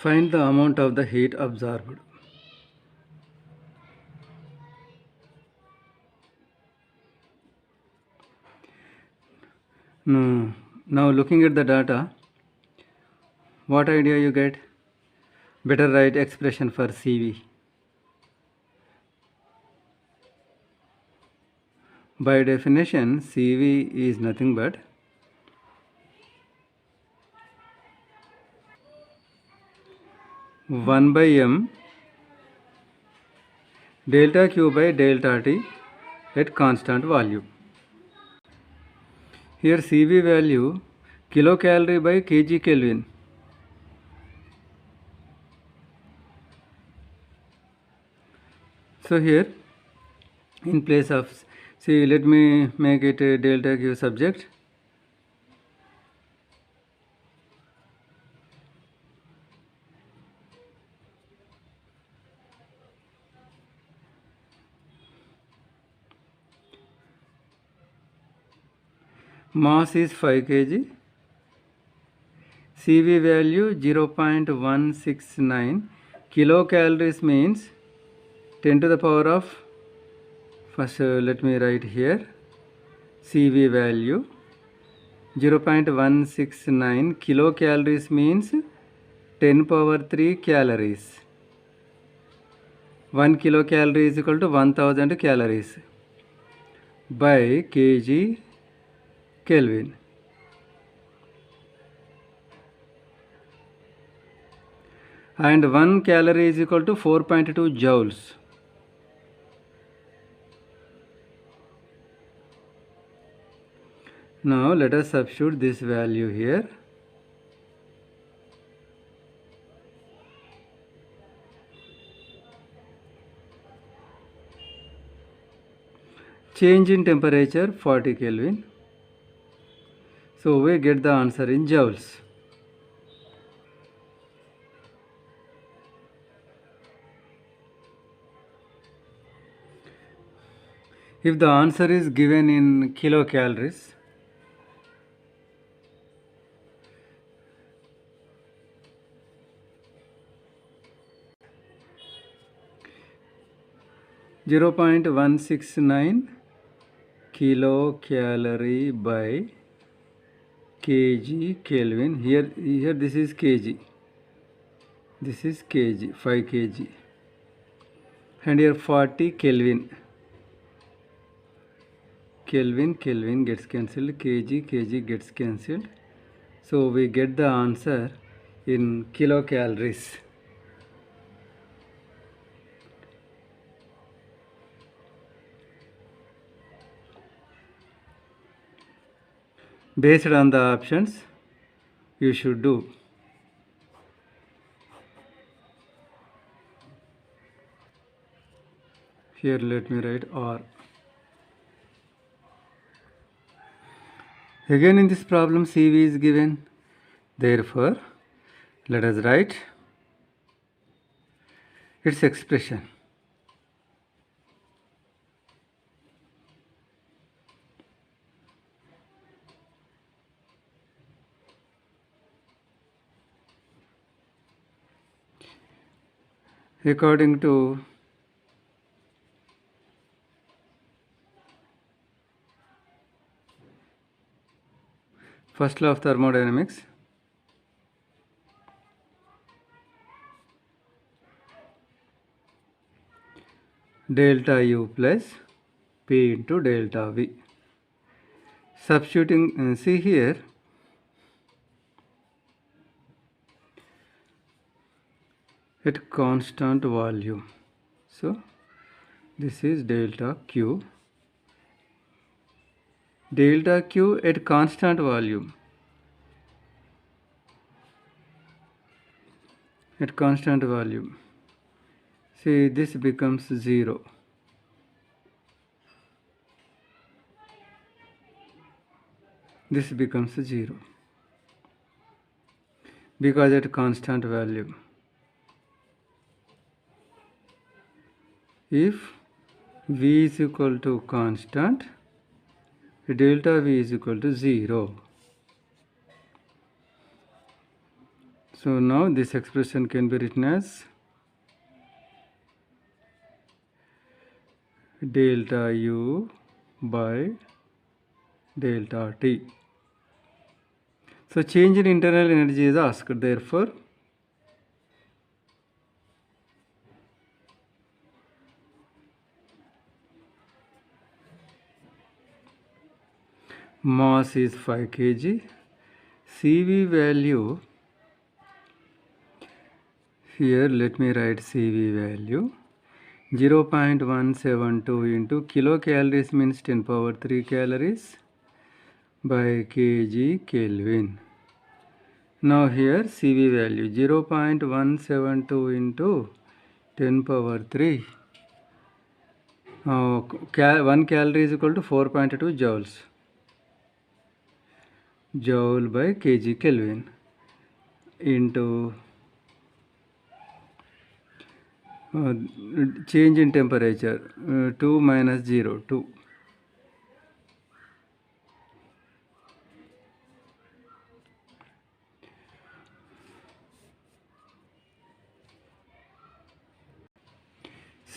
Find the amount of the heat absorbed. Now looking at the data, what idea you get? Better write expression for CV. By definition, CV is nothing but one by m delta Q by delta T at constant volume. Here CV value kilocalorie by kg Kelvin. So here in place of, see, let me make it a delta Q subject. Mass is 5 kg. CV value 0.169. Kilocalories means 10 to the power of, first let me write here, CV value 0.169. Kilocalories means 10 power 3 calories. 1 kilocalorie is equal to 1000 calories by kg Kelvin. And 1 calorie is equal to 4.2 joules. Now let us substitute this value here. Change in temperature 40 Kelvin. So we get the answer in joules. If the answer is given in kilocalories, (0.169 kilocalorie by kg Kelvin). Here this is kg. This is kg, 5 kg. And here 40 Kelvin. Kelvin gets cancelled. Kg gets cancelled. So we get the answer in kilocalories. Based on the options, you should do. Here let me write R. Again in this problem CV is given. Therefore, let us write its expression. According to first law of thermodynamics, delta U plus P into delta V. Substituting, see here, at constant volume. So this is delta Q. Delta Q at constant volume. At constant volume. See, this becomes 0. This becomes 0. Because at constant value. If V is equal to constant, delta V is equal to 0. So now this expression can be written as delta U by delta T. So change in internal energy is asked. Therefore, mass is 5 kg. CV value, here let me write CV value 0.172 into kilocalories means 10 power 3 calories by kg Kelvin. Now here CV value 0.172 into 10 power 3. 1 calorie is equal to 4.2 joules. Joule by kg Kelvin into change in temperature 2 minus 0, 2.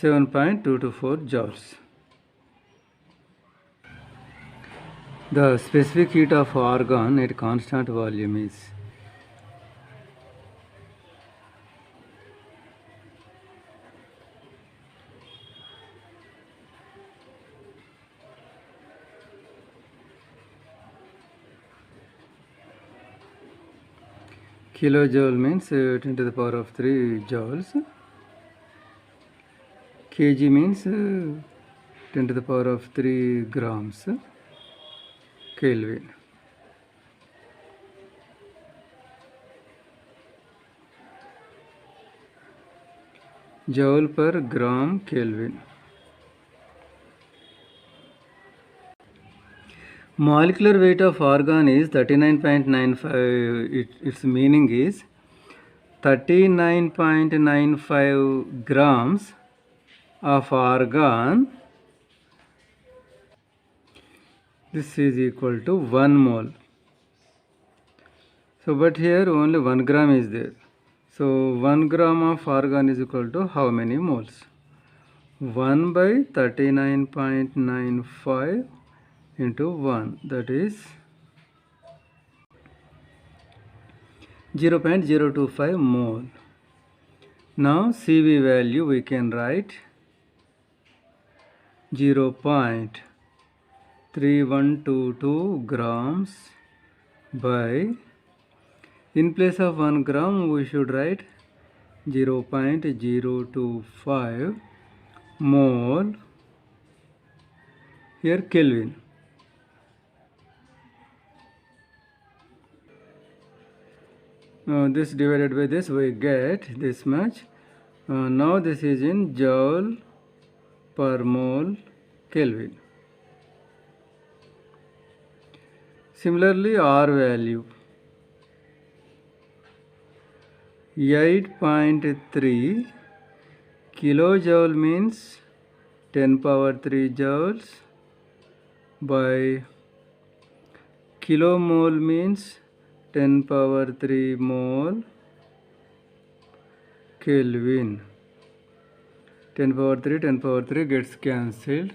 .224 joules. The specific heat of argon at constant volume is kilojoule means 10 to the power of 3 joules. Kg means 10 to the power of 3 grams Kelvin. Joule per gram Kelvin. Molecular weight of argon is 39.95. Its meaning is 39.95 grams of argon. This is equal to 1 mole. So, but here only 1 gram is there. So, 1 gram of argon is equal to how many moles? 1 by 39.95 into 1, that is 0.025 mole. Now CV value we can write 0.3122 grams by, in place of 1 gram we should write 0.025 mole, here Kelvin. This divided by this we get this much. Now this is in joule per mole Kelvin. Similarly, R value 8.3 kilojoule means 10 power 3 joules by kilomole means 10 power 3 mole Kelvin. 10 power 3 gets cancelled.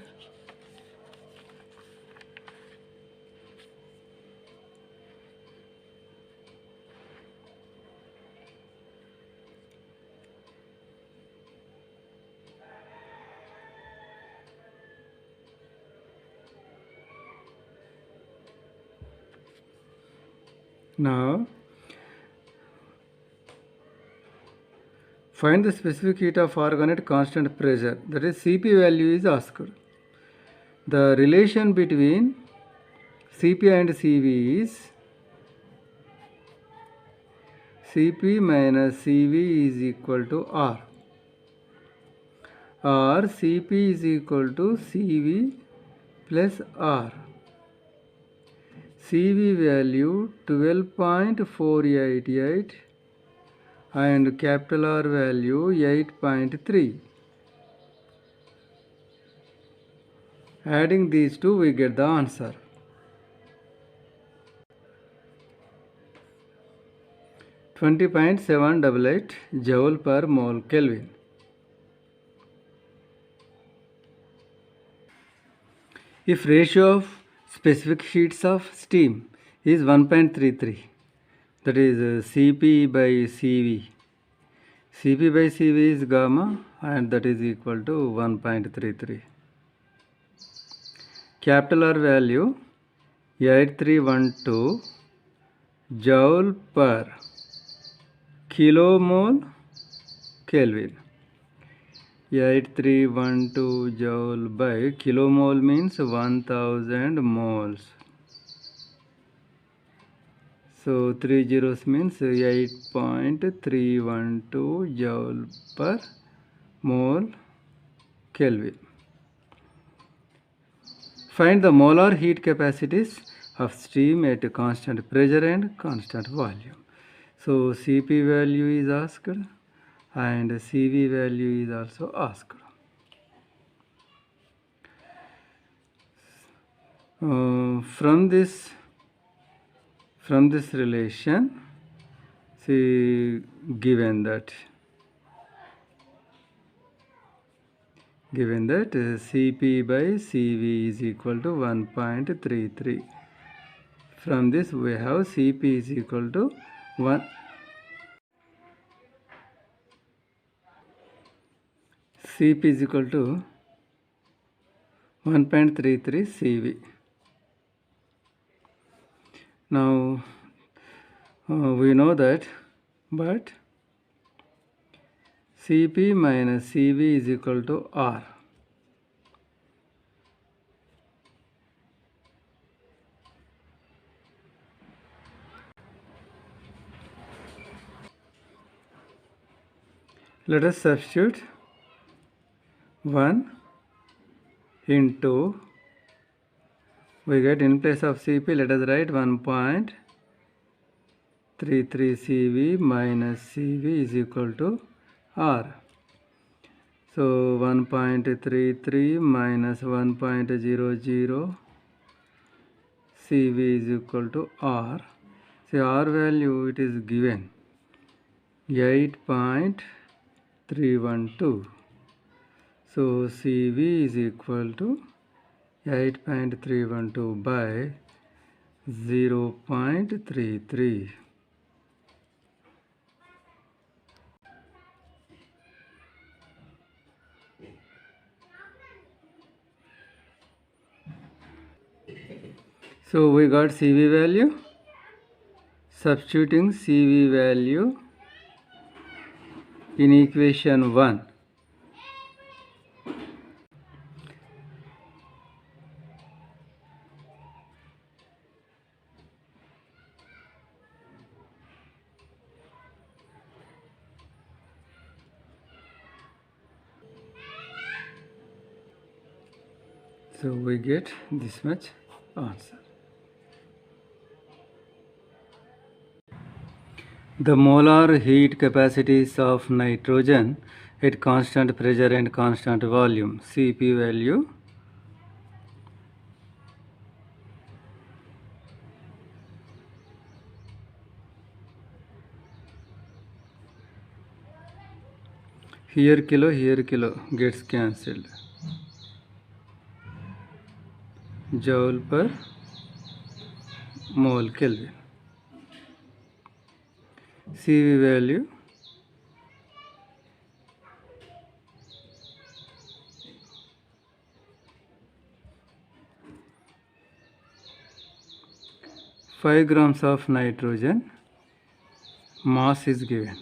Now, find the specific heat of argon at constant pressure, that is Cp value is asked. The relation between Cp and Cv is Cp minus Cv is equal to R, or Cp is equal to Cv plus R. CV value 12.488 and capital R value 8.3. Adding these two we get the answer. 20.788 joule per mole Kelvin. If ratio of specific heats of steam is 1.33, that is Cp by Cv. Cp by Cv is gamma and that is equal to 1.33. Capital R value 8312 joule per kilomole Kelvin. 8312 joule by kilomole means 1000 moles. So 3 zeros means 8.312 joule per mole Kelvin. Find the molar heat capacities of steam at constant pressure and constant volume. So Cp value is asked and Cv value is also asked. From this relation, see given that Cp by Cv is equal to 1.33. From this we have Cp is equal to 1. Cp is equal to 1.33 Cv. Now we know that, but Cp minus Cv is equal to R. Let us substitute 1 into, we get in place of Cp, let us write 1.33 Cv minus Cv is equal to R. So 1.33 minus 1.00 Cv is equal to R. See, R value it is given 8.312. So Cv is equal to 8.312 by 0.33. So we got Cv value. Substituting Cv value in equation 1. So we get this much answer. The molar heat capacities of nitrogen at constant pressure and constant volume. Cp value 'here kilo gets cancelled. Joule per mole Kelvin. Cv value 5 grams of nitrogen, mass is given.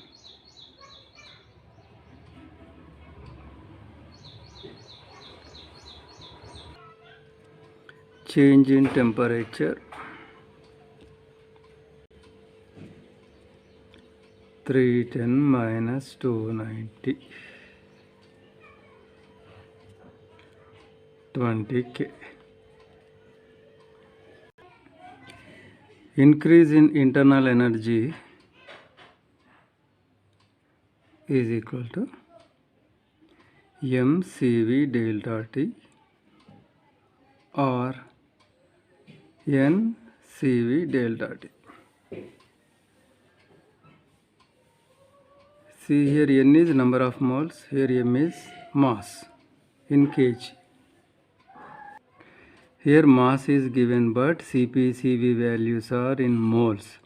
Change in temperature 310 minus 290, 20 K. Increase in internal energy is equal to mCv delta T or NCV delta T. See here, N is number of moles, here M is mass in kg. Here mass is given but Cp, Cv values are in moles.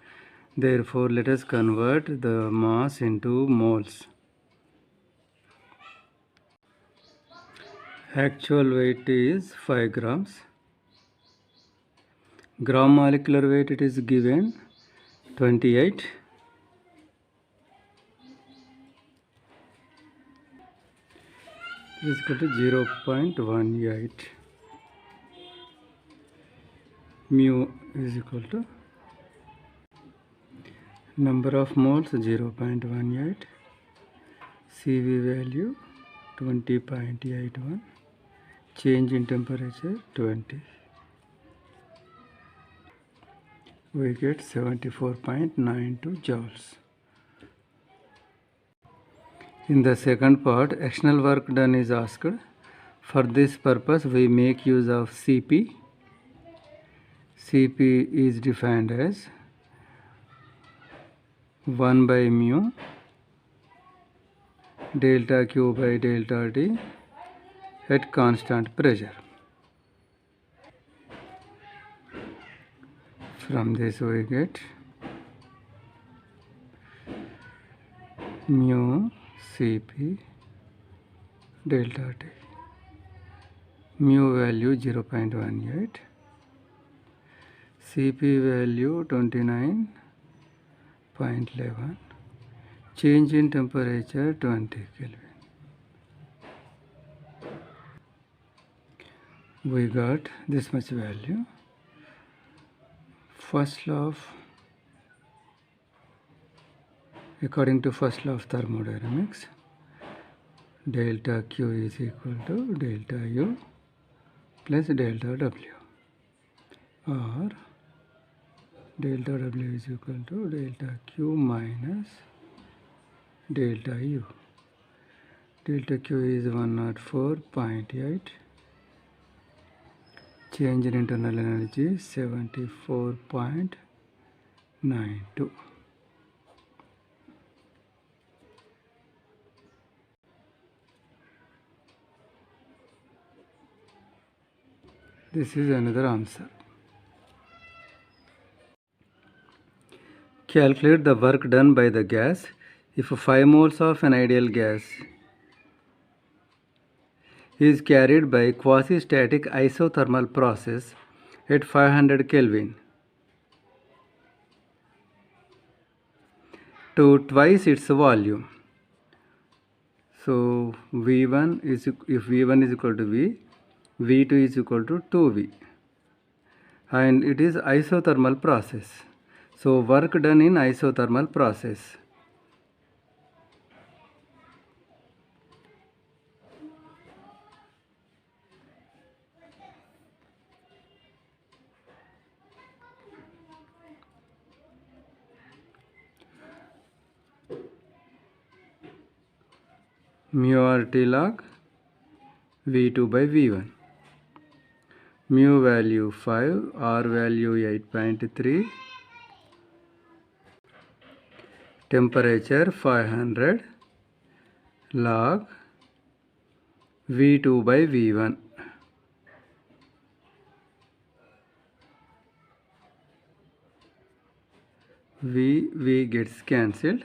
Therefore, let us convert the mass into moles. Actual weight is 5 grams. Gram molecular weight it is given 28. This is equal to 0.18. Mu is equal to number of moles 0.18, Cv value 20.81, change in temperature 20. We get 74.92 joules. In the second part, external work done is asked. For this purpose, we make use of Cp. Cp is defined as 1 by mu delta Q by delta T at constant pressure. From this we get mu Cp delta T. Mu value 0.18, Cp value 29.11, change in temperature 20 Kelvin. We got this much value. First law of, according to first law of thermodynamics, delta Q is equal to delta U plus delta W, or delta W is equal to delta Q minus delta U. Delta Q is 104.8. Change in internal energy 74.92. This is another answer. Calculate the work done by the gas if 5 moles of an ideal gas is carried by quasi-static isothermal process at 500 Kelvin to twice its volume. So V1 is, if V1 is equal to V, V2 is equal to 2V, and it is isothermal process. So work done in isothermal process. Mu RT log V2 by V1. Mu value 5, R value 8.3, temperature 500, log V2 by V1. V gets cancelled.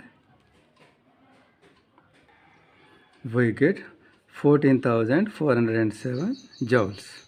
We get 14,407 joules.